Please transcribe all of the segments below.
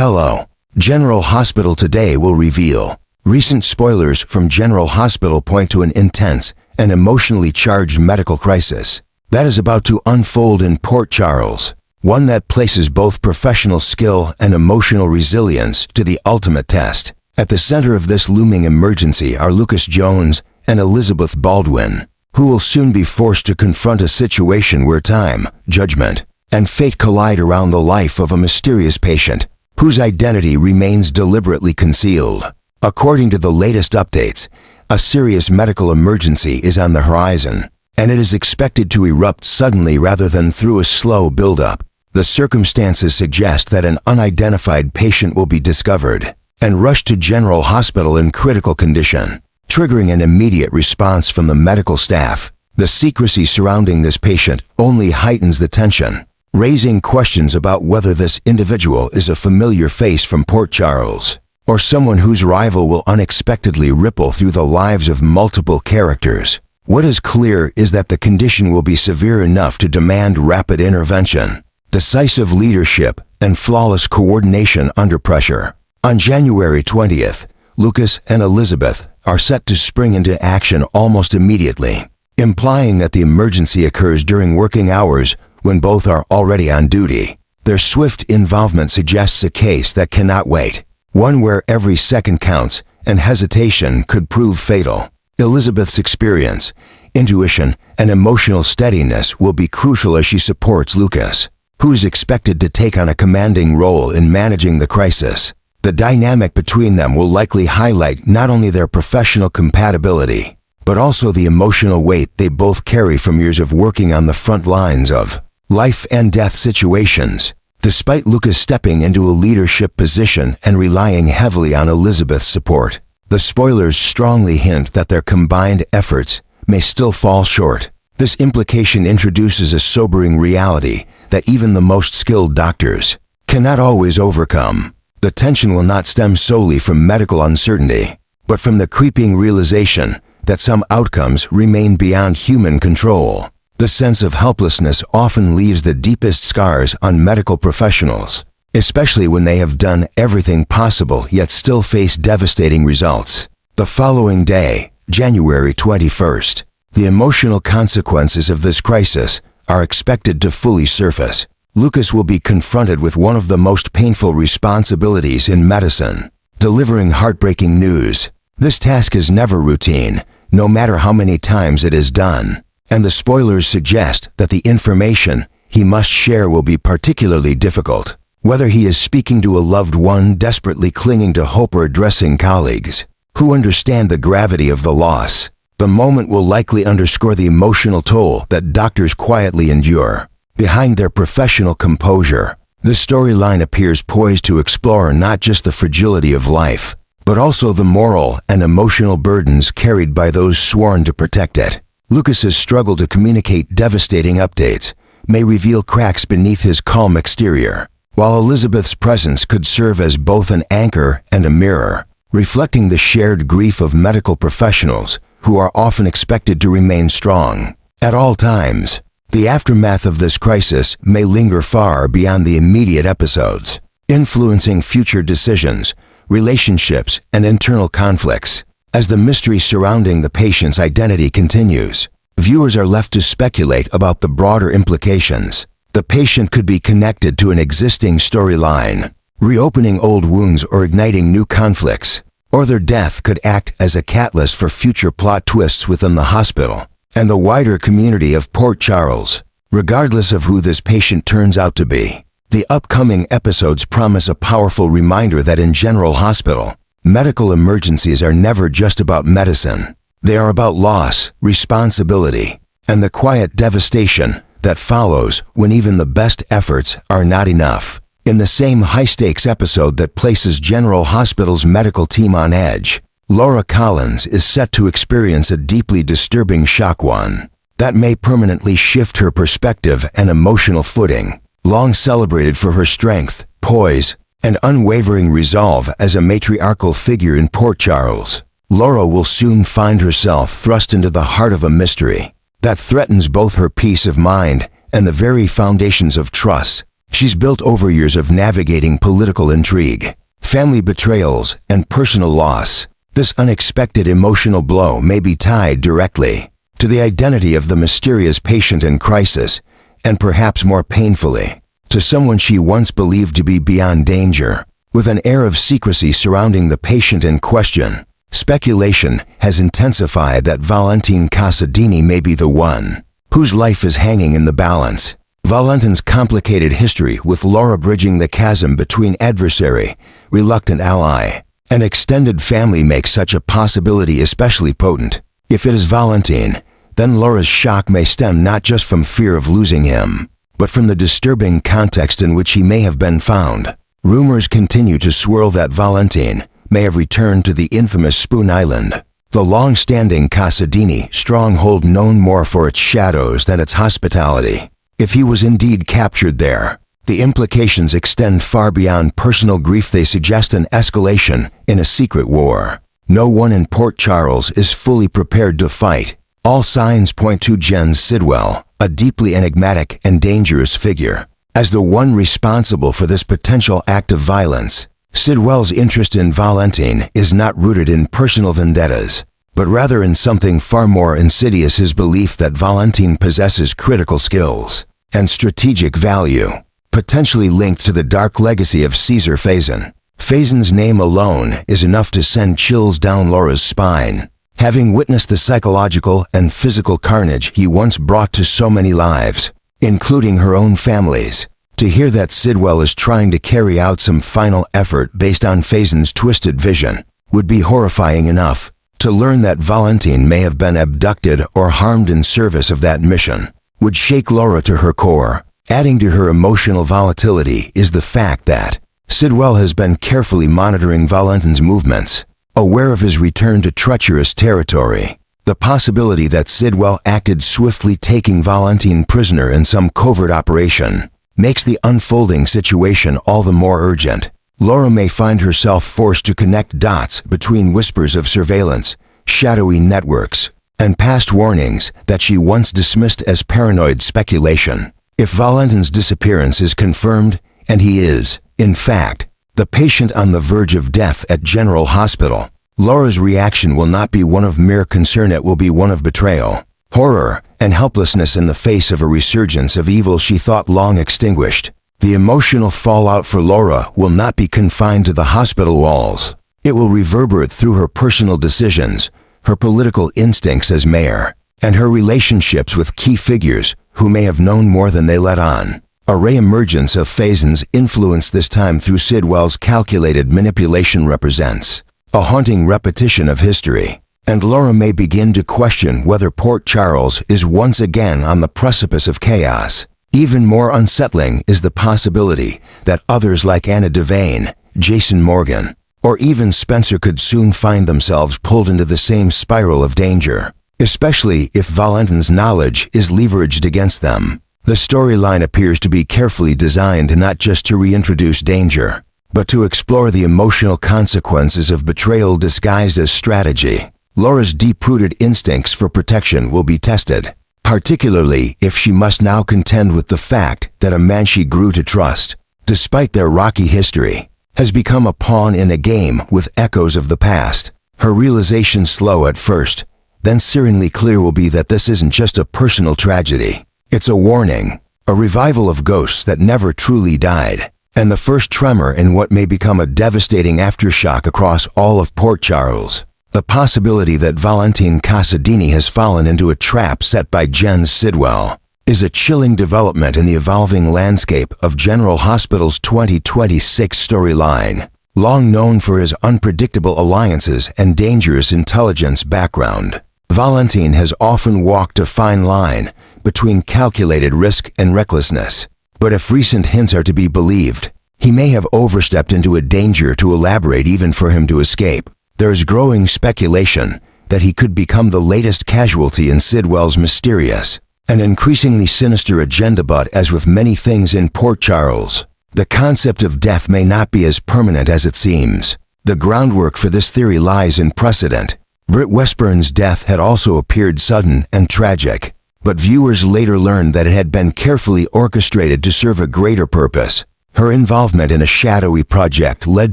Hello. General Hospital today will reveal. Recent spoilers from General Hospital point to an intense and emotionally charged medical crisis that is about to unfold in Port Charles, one that places both professional skill and emotional resilience to the ultimate test. At the center of this looming emergency are Lucas Jones and Elizabeth Baldwin, who will soon be forced to confront a situation where time, judgment, and fate collide around the life of a mysterious patient whose identity remains deliberately concealed. According to the latest updates, a serious medical emergency is on the horizon, and it is expected to erupt suddenly rather than through a slow buildup. The circumstances suggest that an unidentified patient will be discovered and rushed to General Hospital in critical condition, triggering an immediate response from the medical staff. The secrecy surrounding this patient only heightens the tension, raising questions about whether this individual is a familiar face from Port Charles, or someone whose arrival will unexpectedly ripple through the lives of multiple characters. What is clear is that the condition will be severe enough to demand rapid intervention, decisive leadership, and flawless coordination under pressure. On January 20th, Lucas and Elizabeth are set to spring into action almost immediately, implying that the emergency occurs during working hours when both are already on duty. Their swift involvement suggests a case that cannot wait, one where every second counts and hesitation could prove fatal. Elizabeth's experience, intuition, and emotional steadiness will be crucial as she supports Lucas, who is expected to take on a commanding role in managing the crisis. The dynamic between them will likely highlight not only their professional compatibility, but also the emotional weight they both carry from years of working on the front lines of life and death situations. Despite Lucas stepping into a leadership position and relying heavily on Elizabeth's support, the spoilers strongly hint that their combined efforts may still fall short. This implication introduces a sobering reality that even the most skilled doctors cannot always overcome. The tension will not stem solely from medical uncertainty, but from the creeping realization that some outcomes remain beyond human control. The sense of helplessness often leaves the deepest scars on medical professionals, especially when they have done everything possible yet still face devastating results. The following day, January 21st, the emotional consequences of this crisis are expected to fully surface. Lucas will be confronted with one of the most painful responsibilities in medicine, delivering heartbreaking news. This task is never routine, no matter how many times it is done, and the spoilers suggest that the information he must share will be particularly difficult. Whether he is speaking to a loved one desperately clinging to hope or addressing colleagues who understand the gravity of the loss, the moment will likely underscore the emotional toll that doctors quietly endure. Behind their professional composure, this storyline appears poised to explore not just the fragility of life, but also the moral and emotional burdens carried by those sworn to protect it. Lucas's struggle to communicate devastating updates may reveal cracks beneath his calm exterior, while Elizabeth's presence could serve as both an anchor and a mirror, reflecting the shared grief of medical professionals who are often expected to remain strong at all times. The aftermath of this crisis may linger far beyond the immediate episodes, influencing future decisions, relationships, and internal conflicts. As the mystery surrounding the patient's identity continues, viewers are left to speculate about the broader implications. The patient could be connected to an existing storyline, reopening old wounds or igniting new conflicts, or their death could act as a catalyst for future plot twists within the hospital and the wider community of Port Charles. Regardless of who this patient turns out to be, the upcoming episodes promise a powerful reminder that in General Hospital, medical emergencies are never just about medicine. They are about loss, responsibility, and the quiet devastation that follows when even the best efforts are not enough. In the same high-stakes episode that places General Hospital's medical team on edge, Laura Collins is set to experience a deeply disturbing shock, one that may permanently shift her perspective and emotional footing. Long celebrated for her strength, poise, and unwavering resolve as a matriarchal figure in Port Charles, Laura will soon find herself thrust into the heart of a mystery that threatens both her peace of mind and the very foundations of trust She's built over years of navigating political intrigue, family betrayals, and personal loss. This unexpected emotional blow may be tied directly to the identity of the mysterious patient in crisis, and perhaps more painfully, to someone she once believed to be beyond danger. With an air of secrecy surrounding the patient in question, speculation has intensified that Valentin Casadini may be the one whose life is hanging in the balance. Valentin's complicated history with Laura bridging the chasm between adversary, reluctant ally, and extended family makes such a possibility especially potent. If it is Valentin, then Laura's shock may stem not just from fear of losing him, but from the disturbing context in which he may have been found. Rumors continue to swirl that Valentin may have returned to the infamous Spoon Island, the long-standing Casadini stronghold known more for its shadows than its hospitality. If he was indeed captured there, the implications extend far beyond personal grief. They suggest an escalation in a secret war. No one in Port Charles is fully prepared to fight. All signs point to Jens Sidwell, a deeply enigmatic and dangerous figure, as the one responsible for this potential act of violence. Sidwell's interest in Valentin is not rooted in personal vendettas, but rather in something far more insidious: his belief that Valentin possesses critical skills and strategic value, potentially linked to the dark legacy of Caesar Faison. Faison's name alone is enough to send chills down Laura's spine. Having witnessed the psychological and physical carnage he once brought to so many lives, including her own family's, to hear that Sidwell is trying to carry out some final effort based on Faison's twisted vision would be horrifying enough. To learn that Valentin may have been abducted or harmed in service of that mission would shake Laura to her core. Adding to her emotional volatility is the fact that Sidwell has been carefully monitoring Valentin's movements, aware of his return to treacherous territory. The possibility that Sidwell acted swiftly, taking Valentin prisoner in some covert operation, makes the unfolding situation all the more urgent. Laura may find herself forced to connect dots between whispers of surveillance, shadowy networks, and past warnings that she once dismissed as paranoid speculation. If Valentin's disappearance is confirmed, and he is, in fact, the patient on the verge of death at General Hospital, Laura's reaction will not be one of mere concern. It will be one of betrayal, horror, and helplessness in the face of a resurgence of evil she thought long extinguished. The emotional fallout for Laura will not be confined to the hospital walls. It will reverberate through her personal decisions, her political instincts as mayor, and her relationships with key figures who may have known more than they let on. A re-emergence of Faison's influence, this time through Sidwell's calculated manipulation, represents a haunting repetition of history, and Laura may begin to question whether Port Charles is once again on the precipice of chaos. Even more unsettling is the possibility that others like Anna Devane, Jason Morgan, or even Spencer could soon find themselves pulled into the same spiral of danger, especially if Valentin's knowledge is leveraged against them. The storyline appears to be carefully designed not just to reintroduce danger, but to explore the emotional consequences of betrayal disguised as strategy. Laura's deep-rooted instincts for protection will be tested, particularly if she must now contend with the fact that a man she grew to trust, despite their rocky history, has become a pawn in a game with echoes of the past. Her realization, slow at first, then searingly clear, will be that this isn't just a personal tragedy. It's a warning, a revival of ghosts that never truly died, and the first tremor in what may become a devastating aftershock across all of Port Charles. The possibility that Valentin Casadini has fallen into a trap set by Jens Sidwell is a chilling development in the evolving landscape of General Hospital's 2026 storyline. Long known for his unpredictable alliances and dangerous intelligence background, Valentin has often walked a fine line between calculated risk and recklessness. But if recent hints are to be believed, he may have overstepped into a danger too elaborate even for him to escape. There is growing speculation that he could become the latest casualty in Sidwell's mysterious and increasingly sinister agenda. But as with many things in Port Charles, the concept of death may not be as permanent as it seems. The groundwork for this theory lies in precedent. Britt Westburn's death had also appeared sudden and tragic, but viewers later learned that it had been carefully orchestrated to serve a greater purpose. Her involvement in a shadowy project led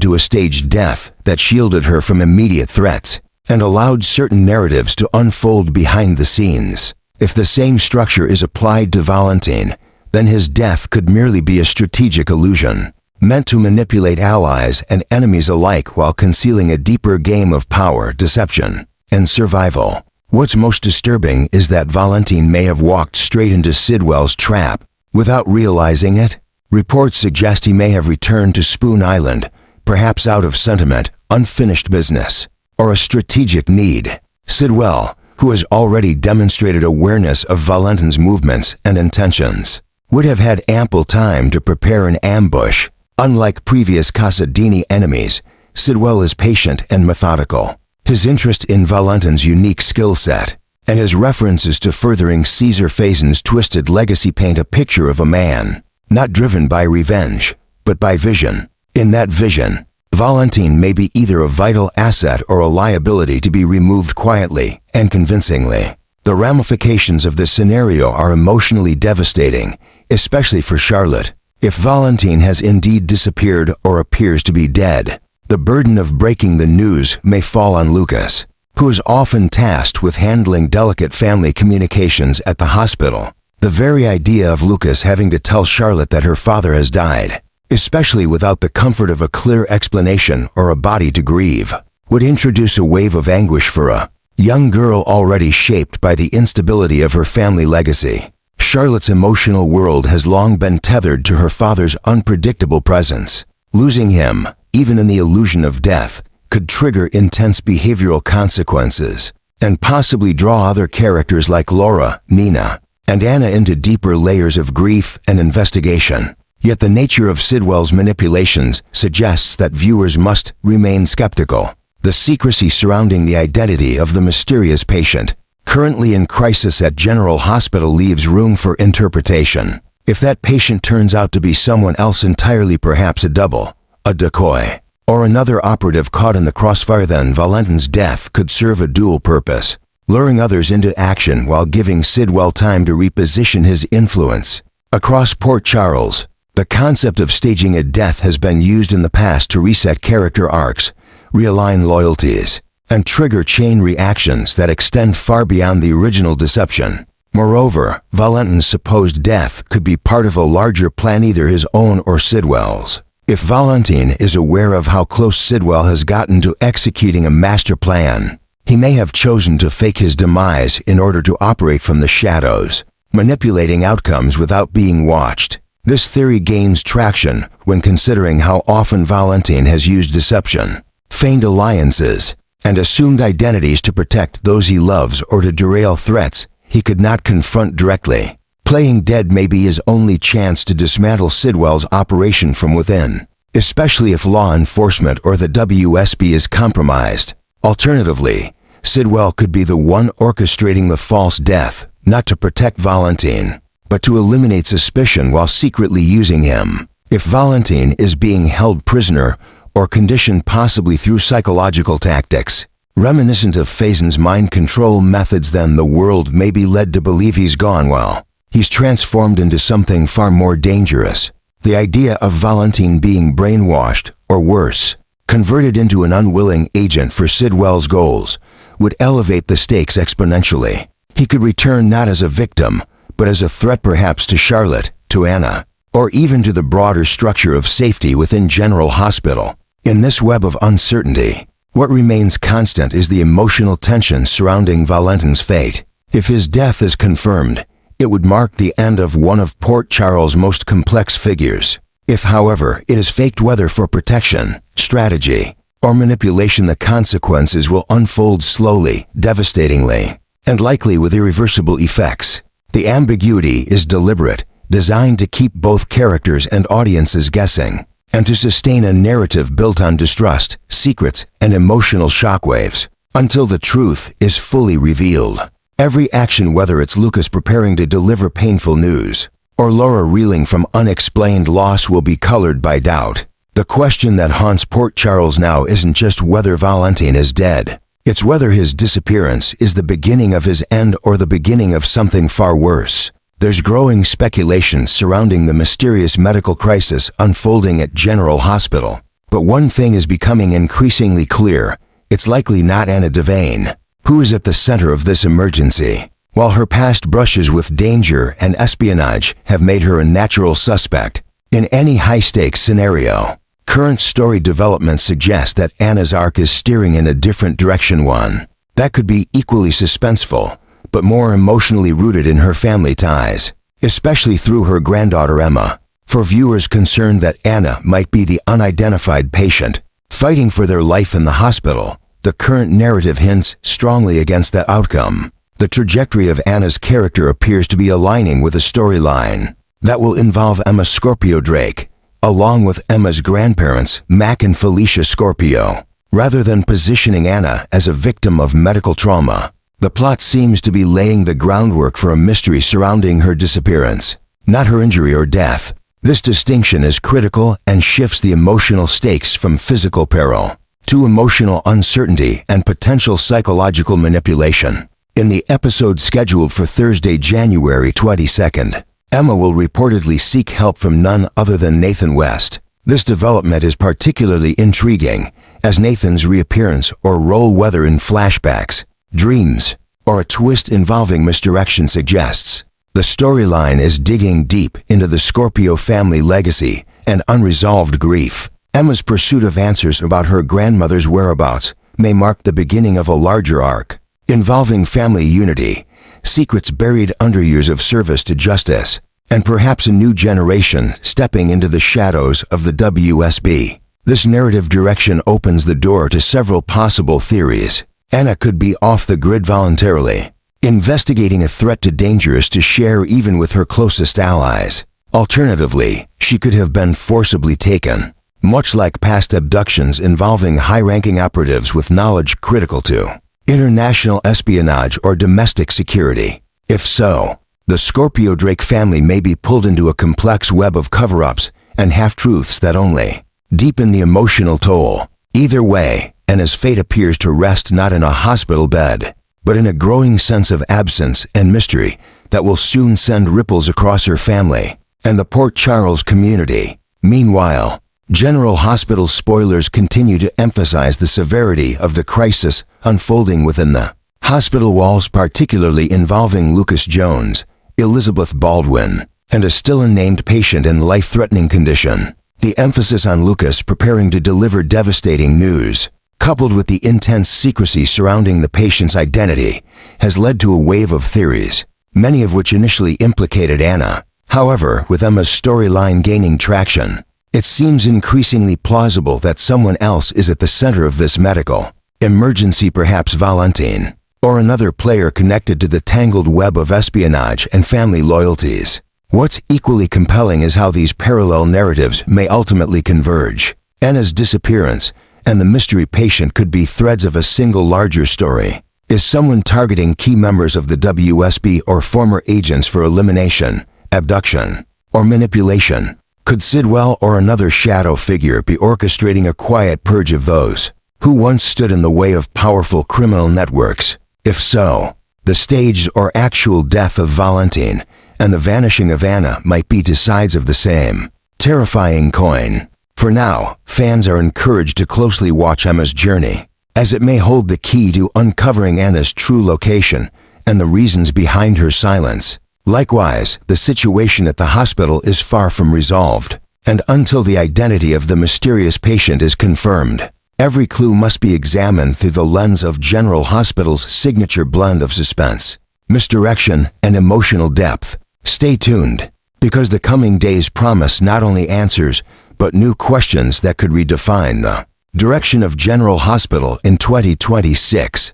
to a staged death that shielded her from immediate threats and allowed certain narratives to unfold behind the scenes. If the same structure is applied to Valentin, then his death could merely be a strategic illusion, meant to manipulate allies and enemies alike while concealing a deeper game of power, deception, and survival. What's most disturbing is that Valentin may have walked straight into Sidwell's trap without realizing it. Reports suggest he may have returned to Spoon Island, perhaps out of sentiment, unfinished business, or a strategic need. Sidwell, who has already demonstrated awareness of Valentin's movements and intentions, would have had ample time to prepare an ambush. Unlike previous Casadini enemies, Sidwell is patient and methodical. His interest in Valentin's unique skill set and his references to furthering Caesar Phaeton's twisted legacy paint a picture of a man not driven by revenge, but by vision. In that vision, Valentin may be either a vital asset or a liability to be removed quietly and convincingly. The ramifications of this scenario are emotionally devastating, especially for Charlotte. If Valentin has indeed disappeared or appears to be dead, the burden of breaking the news may fall on Lucas, who is often tasked with handling delicate family communications at the hospital. The very idea of Lucas having to tell Charlotte that her father has died, especially without the comfort of a clear explanation or a body to grieve, would introduce a wave of anguish for a young girl already shaped by the instability of her family legacy. Charlotte's emotional world has long been tethered to her father's unpredictable presence. Losing him, even in the illusion of death, could trigger intense behavioral consequences and possibly draw other characters like Laura, Nina, and Anna into deeper layers of grief and investigation. Yet the nature of Sidwell's manipulations suggests that viewers must remain skeptical. The secrecy surrounding the identity of the mysterious patient, currently in crisis at General Hospital, leaves room for interpretation. If that patient turns out to be someone else entirely, perhaps a double, a decoy, or another operative caught in the crossfire, then Valentin's death could serve a dual purpose, luring others into action while giving Sidwell time to reposition his influence. Across Port Charles, the concept of staging a death has been used in the past to reset character arcs, realign loyalties, and trigger chain reactions that extend far beyond the original deception. Moreover, Valentin's supposed death could be part of a larger plan, either his own or Sidwell's. If Valentin is aware of how close Sidwell has gotten to executing a master plan, he may have chosen to fake his demise in order to operate from the shadows, manipulating outcomes without being watched. This theory gains traction when considering how often Valentin has used deception, feigned alliances, and assumed identities to protect those he loves or to derail threats he could not confront directly. Playing dead may be his only chance to dismantle Sidwell's operation from within, especially if law enforcement or the WSB is compromised. Alternatively, Sidwell could be the one orchestrating the false death, not to protect Valentin, but to eliminate suspicion while secretly using him. If Valentin is being held prisoner or conditioned possibly through psychological tactics, reminiscent of Phaeton's mind control methods, then the world may be led to believe he's gone well. He's transformed into something far more dangerous. The idea of Valentin being brainwashed, or worse, converted into an unwilling agent for Sidwell's goals, would elevate the stakes exponentially. He could return not as a victim, but as a threat, perhaps to Charlotte, to Anna, or even to the broader structure of safety within General Hospital. In this web of uncertainty, what remains constant is the emotional tension surrounding Valentin's fate. If his death is confirmed, it would mark the end of one of Port Charles' most complex figures. If, however, it is faked, whether for protection, strategy, or manipulation, the consequences will unfold slowly, devastatingly, and likely with irreversible effects. The ambiguity is deliberate, designed to keep both characters and audiences guessing, and to sustain a narrative built on distrust, secrets, and emotional shockwaves, until the truth is fully revealed. Every action, whether it's Lucas preparing to deliver painful news, or Laura reeling from unexplained loss, will be colored by doubt. The question that haunts Port Charles now isn't just whether Valentin is dead. It's whether his disappearance is the beginning of his end or the beginning of something far worse. There's growing speculation surrounding the mysterious medical crisis unfolding at General Hospital. But one thing is becoming increasingly clear. It's likely not Anna Devane who is at the center of this emergency. While her past brushes with danger and espionage have made her a natural suspect in any high-stakes scenario, current story developments suggest that Anna's arc is steering in a different direction, one that could be equally suspenseful, but more emotionally rooted in her family ties, especially through her granddaughter Emma. For viewers concerned that Anna might be the unidentified patient fighting for their life in the hospital, the current narrative hints strongly against that outcome. The trajectory of Anna's character appears to be aligning with a storyline that will involve Emma Scorpio Drake, along with Emma's grandparents, Mac and Felicia Scorpio. Rather than positioning Anna as a victim of medical trauma, the plot seems to be laying the groundwork for a mystery surrounding her disappearance, not her injury or death. This distinction is critical and shifts the emotional stakes from physical peril to emotional uncertainty and potential psychological manipulation. In the episode scheduled for Thursday, January 22nd, Emma will reportedly seek help from none other than Nathan West. This development is particularly intriguing, as Nathan's reappearance or role, whether in flashbacks, dreams, or a twist involving misdirection, suggests the storyline is digging deep into the Scorpio family legacy and unresolved grief. Emma's pursuit of answers about her grandmother's whereabouts may mark the beginning of a larger arc involving family unity, secrets buried under years of service to justice, and perhaps a new generation stepping into the shadows of the WSB. This narrative direction opens the door to several possible theories. Anna could be off the grid voluntarily, investigating a threat too dangerous to share even with her closest allies. Alternatively, she could have been forcibly taken, much like past abductions involving high-ranking operatives with knowledge critical to international espionage or domestic security. If so, the Scorpio Drake family may be pulled into a complex web of cover-ups and half-truths that only deepen the emotional toll. Either way, Anna's fate appears to rest not in a hospital bed, but in a growing sense of absence and mystery that will soon send ripples across her family and the Port Charles community. Meanwhile, General Hospital spoilers continue to emphasize the severity of the crisis unfolding within the hospital walls, particularly involving Lucas Jones, Elizabeth Baldwin, and a still unnamed patient in life-threatening condition. The emphasis on Lucas preparing to deliver devastating news, coupled with the intense secrecy surrounding the patient's identity, has led to a wave of theories, many of which initially implicated Anna. However, with Emma's storyline gaining traction, it seems increasingly plausible that someone else is at the center of this medical emergency, perhaps Valentin, or another player connected to the tangled web of espionage and family loyalties. What's equally compelling is how these parallel narratives may ultimately converge. Anna's disappearance and the mystery patient could be threads of a single larger story. Is someone targeting key members of the WSB or former agents for elimination, abduction, or manipulation? Could Sidwell or another shadow figure be orchestrating a quiet purge of those who once stood in the way of powerful criminal networks? If so, the staged or actual death of Valentin and the vanishing of Anna might be two sides of the same terrifying coin. For now, fans are encouraged to closely watch Emma's journey, as it may hold the key to uncovering Anna's true location and the reasons behind her silence. Likewise, the situation at the hospital is far from resolved, and until the identity of the mysterious patient is confirmed, every clue must be examined through the lens of General Hospital's signature blend of suspense, misdirection, and emotional depth. Stay tuned, because the coming days promise not only answers, but new questions that could redefine the direction of General Hospital in 2026.